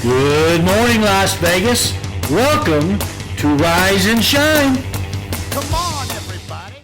Good morning, Las Vegas. Welcome to Rise and Shine. Come on, everybody.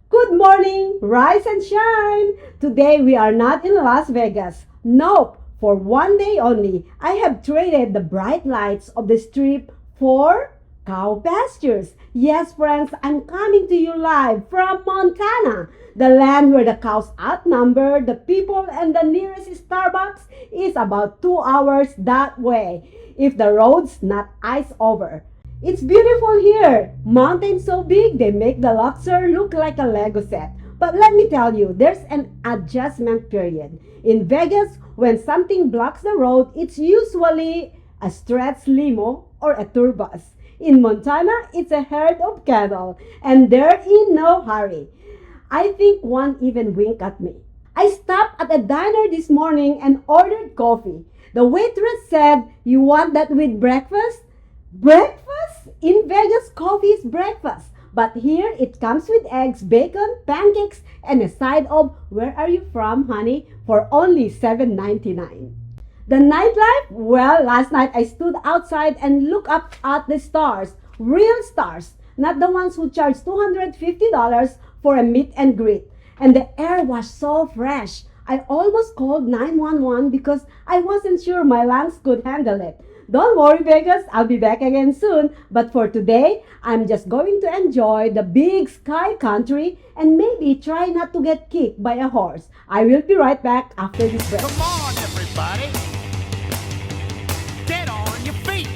Good morning, rise and shine! Today we are not in Las Vegas. Nope, for one day only, I have traded the bright lights of the strip for cow pastures. Yes, friends, I'm coming to you live from Montana, the land where the cows outnumber the people, and the nearest Starbucks is about 2 hours that way, if the road's not ice over. It's beautiful here. Mountains so big they make the Luxor look like a Lego set. But let me tell you, there's an adjustment period. In Vegas, when something blocks the road, it's usually a stretch limo or a tour bus. In Montana, it's a herd of cattle, and they're in no hurry. I think one even winked at me. I stopped at a diner this morning and ordered coffee. The waitress said, "You want that with breakfast?" Breakfast? In Vegas, coffee is breakfast. But here, it comes with eggs, bacon, pancakes, and a side of "Where are you from, honey?" for only $7.99. The nightlife? Well, last night I stood outside and looked up at the stars. Real stars. Not the ones who charge $250 for a meet and greet. And the air was so fresh. I almost called 911 because I wasn't sure my lungs could handle it. Don't worry, Vegas, I'll be back again soon. But for today, I'm just going to enjoy the big sky country and maybe try not to get kicked by a horse. I will be right back after this break. Come on, everybody. Get on your feet.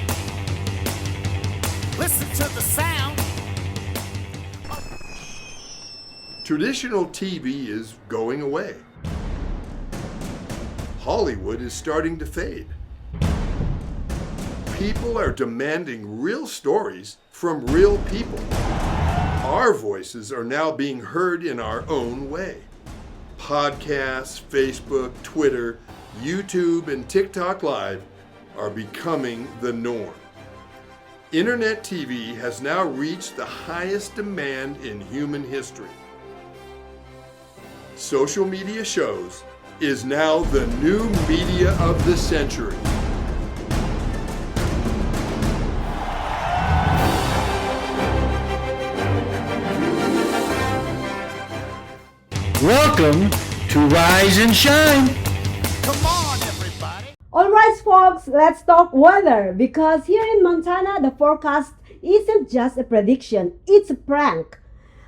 Listen to the sound. Traditional TV is going away. Hollywood is starting to fade. People are demanding real stories from real people. Our voices are now being heard in our own way. Podcasts, Facebook, Twitter, YouTube, and TikTok Live are becoming the norm. Internet TV has now reached the highest demand in human history. Social media shows is now the new media of the century. Welcome to Rise and Shine. Come on, everybody. Alright, folks, let's talk weather. Because here in Montana, the forecast isn't just a prediction, it's a prank.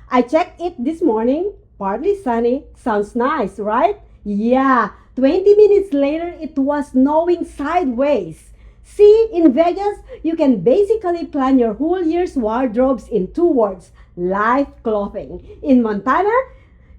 I checked it this morning. Partly sunny. Sounds nice, right? Yeah, 20 minutes later, it was snowing sideways. See, in Vegas, you can basically plan your whole year's wardrobes in 2 words: light clothing. In Montana,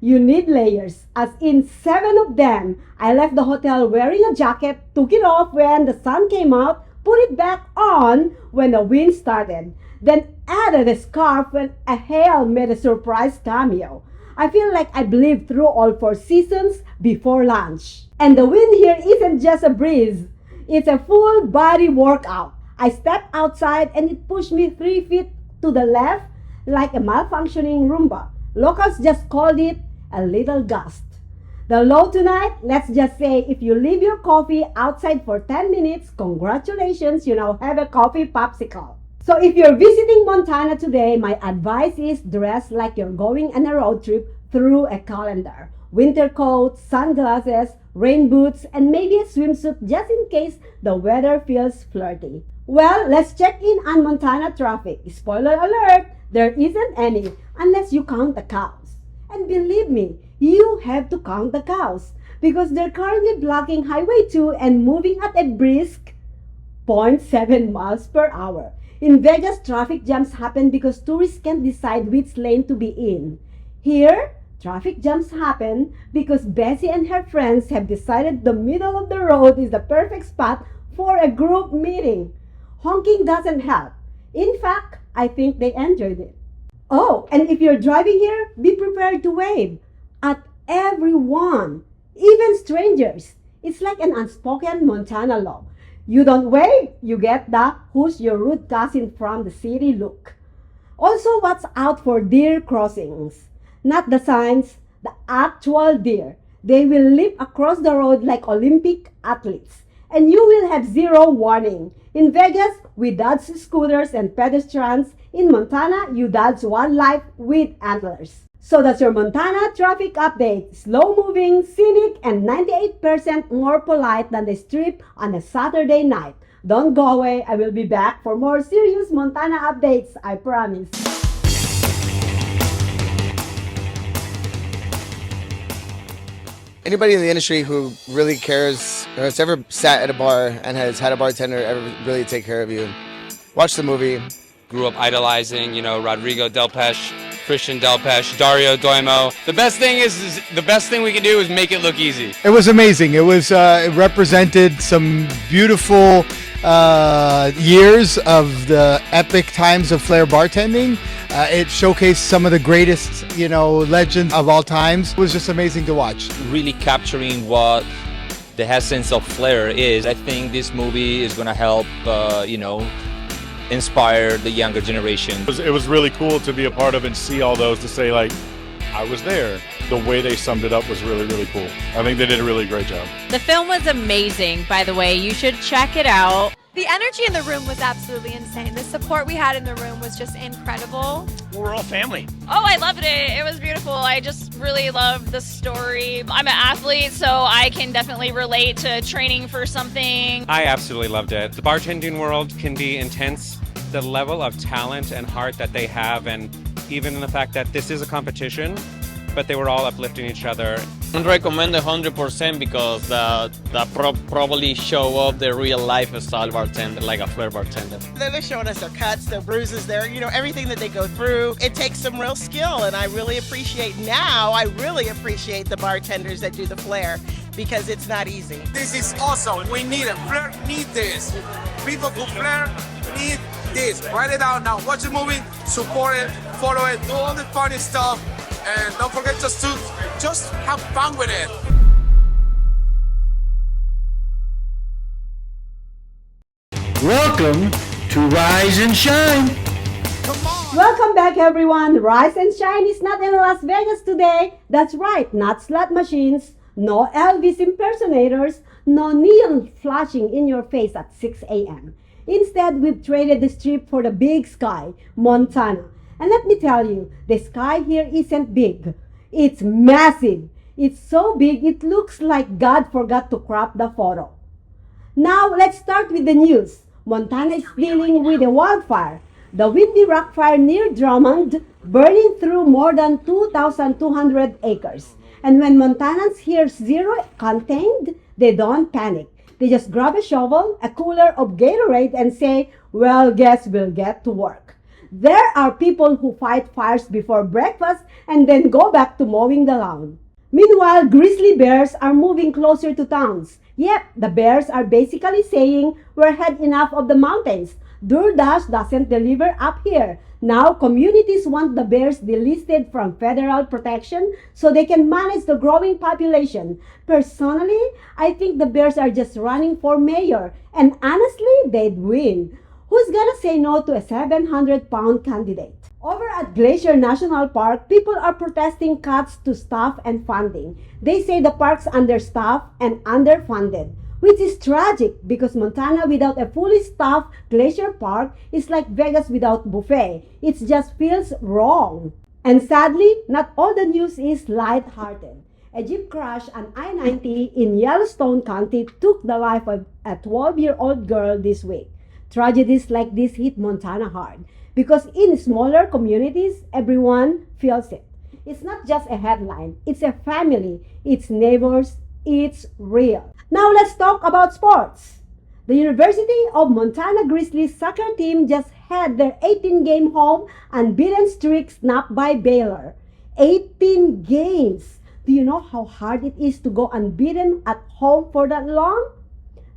you need layers, as in 7 of them. I left the hotel wearing a jacket, took it off when the sun came out, put it back on when the wind started, then added a scarf when a hail made a surprise cameo. I feel like I've lived through all 4 seasons before lunch. And the wind here isn't just a breeze. It's a full body workout. I stepped outside and it pushed me 3 feet to the left like a malfunctioning Roomba. Locals just called it a little gust. The low tonight, let's just say if you leave your coffee outside for 10 minutes, congratulations, you now have a coffee popsicle. So if you're visiting Montana today, my advice is dress like you're going on a road trip through a calendar. Winter coat, sunglasses, rain boots, and maybe a swimsuit just in case the weather feels flirty. Well, let's check in on Montana traffic. Spoiler alert, there isn't any unless you count the cows. And believe me, you have to count the cows because they're currently blocking Highway 2 and moving at a brisk 0.7 miles per hour. In Vegas, traffic jams happen because tourists can't decide which lane to be in. Here, traffic jams happen because Bessie and her friends have decided the middle of the road is the perfect spot for a group meeting. Honking doesn't help. In fact, I think they enjoyed it. Oh, and if you're driving here, be prepared to wave at everyone, even strangers. It's like an unspoken Montana law. You don't wave, you get the "who's your rude cousin from the city" look. Also, watch out for deer crossings. Not the signs, the actual deer. They will leap across the road like Olympic athletes. and you will have zero warning. In Vegas, we dodge scooters and pedestrians. In Montana, you dodge wildlife with antlers. So that's your Montana traffic update. Slow-moving, scenic, and 98% more polite than the Strip on a Saturday night. Don't go away. I will be back for more serious Montana updates, I promise. Anybody in the industry who really cares, or has ever sat at a bar and has had a bartender ever really take care of you, watch the movie. Grew up idolizing, Rodrigo Del Peche, Christian Del Peche, Dario Doimo. The best thing we can do is make it look easy. It was amazing. It represented some beautiful years of the epic times of flair bartending. It showcased some of the greatest, legends of all times. It was just amazing to watch. Really capturing what the essence of flair is. I think this movie is going to help, inspire the younger generation. It was really cool to be a part of and see all those, to say, like, I was there. The way they summed it up was really, really cool. I think they did a really great job. The film was amazing, by the way. You should check it out. The energy in the room was absolutely insane. The support we had in the room was just incredible. We're all family. Oh, I loved it. It was beautiful. I just really loved the story. I'm an athlete, so I can definitely relate to training for something. I absolutely loved it. The bartending world can be intense. The level of talent and heart that they have, and even in the fact that this is a competition, but they were all uplifting each other. I recommend 100% because that probably show up the real lifestyle bartender, like a flair bartender. They're showing us their cuts, their bruises, everything that they go through. It takes some real skill, and I really appreciate the bartenders that do the flair, because it's not easy. This is awesome. We need it. Flair need this. People who flair need this. Write it down now. Watch the movie, support it, follow it, do all the funny stuff. And don't forget just have fun with it. Welcome to Rise and Shine. Welcome back, everyone. Rise and Shine is not in Las Vegas today. That's right, not slot machines, no Elvis impersonators, no neon flashing in your face at 6 a.m. Instead, we've traded the Strip for the big sky, Montana. And let me tell you, the sky here isn't big. It's massive. It's so big, it looks like God forgot to crop the photo. Now, let's start with the news. Montana is dealing with a wildfire. The Windy Rock Fire near Drummond, burning through more than 2,200 acres. And when Montanans hear zero contained, they don't panic. They just grab a shovel, a cooler of Gatorade, and say, well, guess we'll get to work. There are people who fight fires before breakfast and then go back to mowing the lawn. Meanwhile, grizzly bears are moving closer to towns. Yep, the bears are basically saying, we're had enough of the mountains. DoorDash doesn't deliver up here. Now, communities want the bears delisted from federal protection so they can manage the growing population. Personally, I think the bears are just running for mayor, and honestly, they'd win. Who's gonna say no to a 700-pound candidate? Over at Glacier National Park, people are protesting cuts to staff and funding. They say the park's understaffed and underfunded, which is tragic because Montana without a fully staffed Glacier Park is like Vegas without buffet. It just feels wrong. And sadly, not all the news is light-hearted. A jeep crash on I-90 in Yellowstone County took the life of a 12-year-old girl this week. Tragedies like this hit Montana hard because in smaller communities, everyone feels it. It's not just a headline, it's a family, it's neighbors, it's real. Now let's talk about sports. The University of Montana Grizzlies soccer team just had their 18-game home unbeaten streak snapped by Baylor. 18 games! Do you know how hard it is to go unbeaten at home for that long?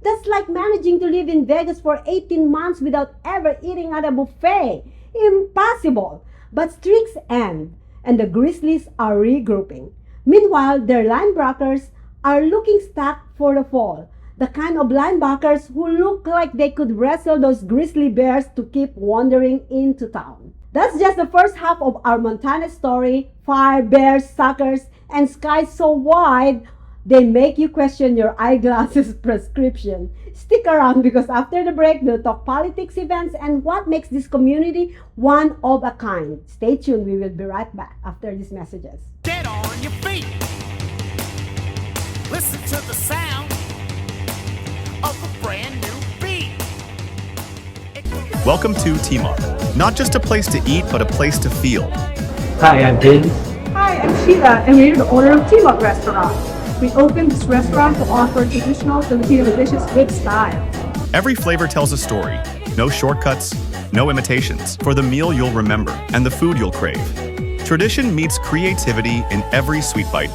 That's like managing to live in Vegas for 18 months without ever eating at a buffet. Impossible! But streaks end, and the Grizzlies are regrouping. Meanwhile, their linebackers are looking stacked for the fall. The kind of linebackers who look like they could wrestle those grizzly bears to keep wandering into town. That's just the first half of our Montana story. Fire, bears, suckers, and skies so wide They make you question your eyeglasses prescription. Stick around because after the break, we'll talk politics, events, and what makes this community one of a kind. Stay tuned. We will be right back after these messages. Get on your feet. Listen to the sound of a brand new beat. Welcome to Timok. Not just a place to eat, but a place to feel. Hi, I'm Din. Hi, I'm Sheila, and we're the owner of Timok Restaurant. We opened this restaurant to offer traditional Filipino dishes with style. Every flavor tells a story. No shortcuts, no imitations. For the meal you'll remember and the food you'll crave. Tradition meets creativity in every sweet bite.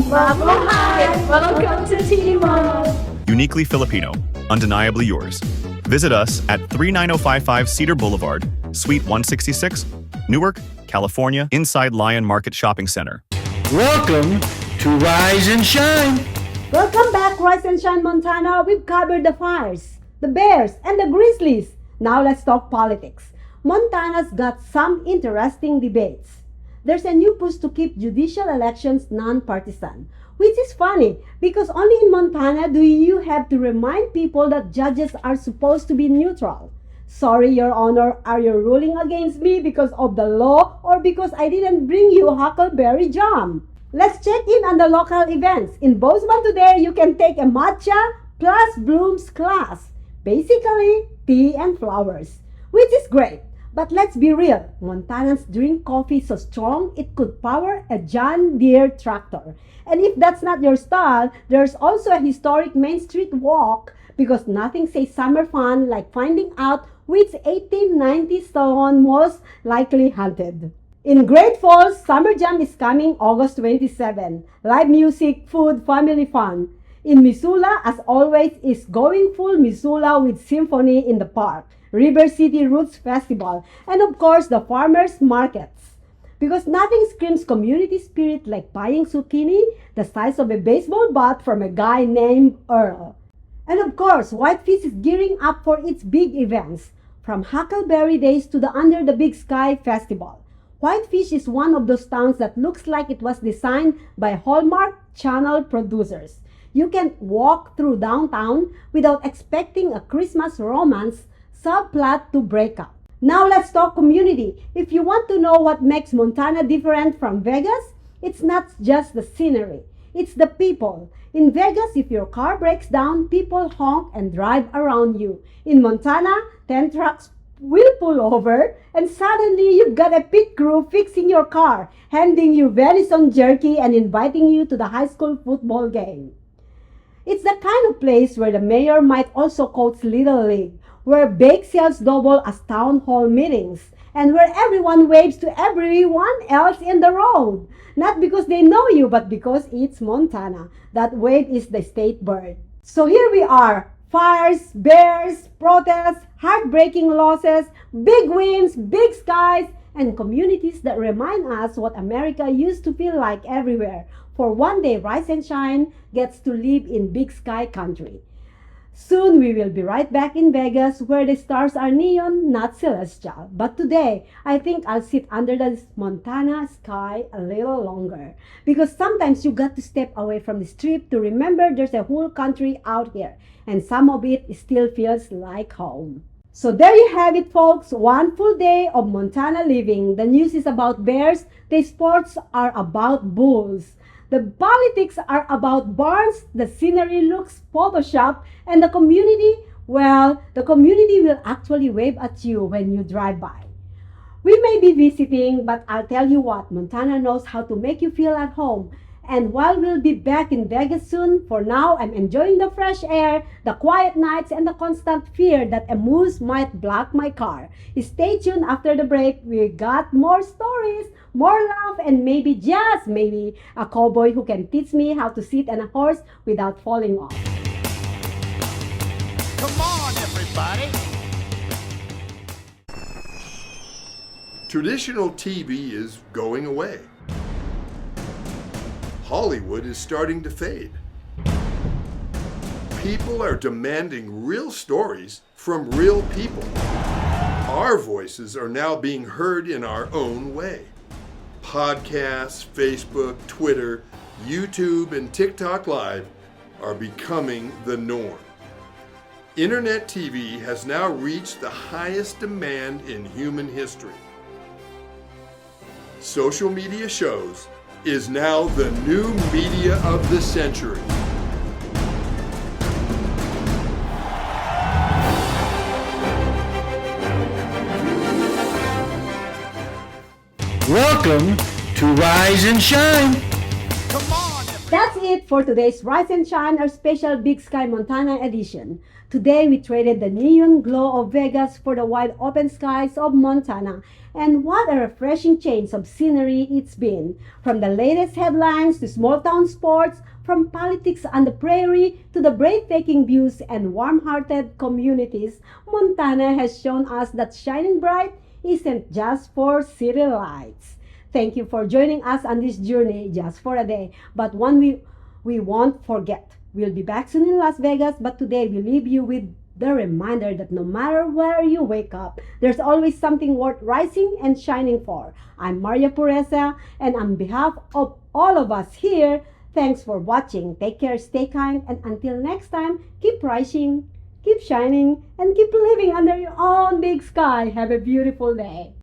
Hi, welcome to Timok. Uniquely Filipino, undeniably yours. Visit us at 39055 Cedar Boulevard, Suite 166, Newark, California, inside Lion Market Shopping Center. Welcome to Rise and Shine. Welcome back, Rise and Shine Montana. We've covered the fires, the bears, and the grizzlies. Now let's talk politics. Montana's got some interesting debates. There's a new push to keep judicial elections non-partisan, which is funny because only in Montana do you have to remind people that judges are supposed to be neutral. Sorry, Your Honor, are you ruling against me because of the law or because I didn't bring you huckleberry jam? Let's check in on the local events. In Bozeman today, you can take a matcha plus blooms class. Basically, tea and flowers, which is great. But let's be real, Montanans drink coffee so strong it could power a John Deere tractor. And if that's not your style, there's also a historic Main Street walk because nothing says summer fun like finding out which 1890s salon was likely haunted. In Great Falls, Summer Jam is coming August 27. Live music, food, family fun. In Missoula, as always, is going full Missoula with Symphony in the Park, River City Roots Festival, and of course the farmers markets. Because nothing screams community spirit like buying zucchini the size of a baseball bat from a guy named Earl. And of course, Whitefish is gearing up for its big events, from Huckleberry Days to the Under the Big Sky Festival. Whitefish is one of those towns that looks like it was designed by Hallmark Channel producers. You can walk through downtown without expecting a Christmas romance subplot to break up. Now let's talk community. If you want to know what makes Montana different from Vegas, it's not just the scenery, it's the people. In Vegas, if your car breaks down, people honk and drive around you. In Montana, 10 trucks will pull over and suddenly you've got a pit crew fixing your car, handing you venison jerky and inviting you to the high school football game. It's the kind of place where the mayor might also coach Little League, where bake sales double as town hall meetings, and where everyone waves to everyone else in the road. Not because they know you, but because it's Montana. That wave is the state bird. So here we are. Fires, bears, protests, heartbreaking losses, big wins, big skies, and communities that remind us what America used to feel like everywhere. For one day, Rise and Shine gets to live in big sky country. Soon we will be right back in Vegas where the stars are neon, not celestial. But today, I think I'll sit under the Montana sky a little longer. Because sometimes you got to step away from the strip to remember there's a whole country out here. And some of it still feels like home. So there you have it, folks. One full day of Montana living. The news is about bears. The sports are about bulls. The politics are about barns, the scenery looks Photoshop, and the community, well, the community will actually wave at you when you drive by. We may be visiting, but I'll tell you what, Montana knows how to make you feel at home. And while we'll be back in Vegas soon, for now, I'm enjoying the fresh air, the quiet nights, and the constant fear that a moose might block my car. Stay tuned after the break. We got more stories, more laugh, and maybe, just maybe, a cowboy who can teach me how to sit on a horse without falling off. Come on, everybody. Traditional TV is going away. Hollywood is starting to fade. People are demanding real stories from real people. Our voices are now being heard in our own way. Podcasts, Facebook, Twitter, YouTube and TikTok Live are becoming the norm. Internet TV has now reached the highest demand in human history. Social media shows is now the new media of the century. Welcome to Rise and Shine. That's it for today's Rise and Shine, our special Big Sky Montana edition. Today we traded the neon glow of Vegas for the wide open skies of Montana. And what a refreshing change of scenery it's been. From the latest headlines to small town sports, from politics on the prairie to the breathtaking views and warm-hearted communities, Montana has shown us that shining bright isn't just for city lights. Thank you for joining us on this journey just for a day, but one we won't forget. We'll be back soon in Las Vegas, but today we leave you with the reminder that no matter where you wake up, there's always something worth rising and shining for. I'm Maria Pureza, and on behalf of all of us here, thanks for watching. Take care, stay kind, and until next time, keep rising, keep shining, and keep living under your own big sky. Have a beautiful day.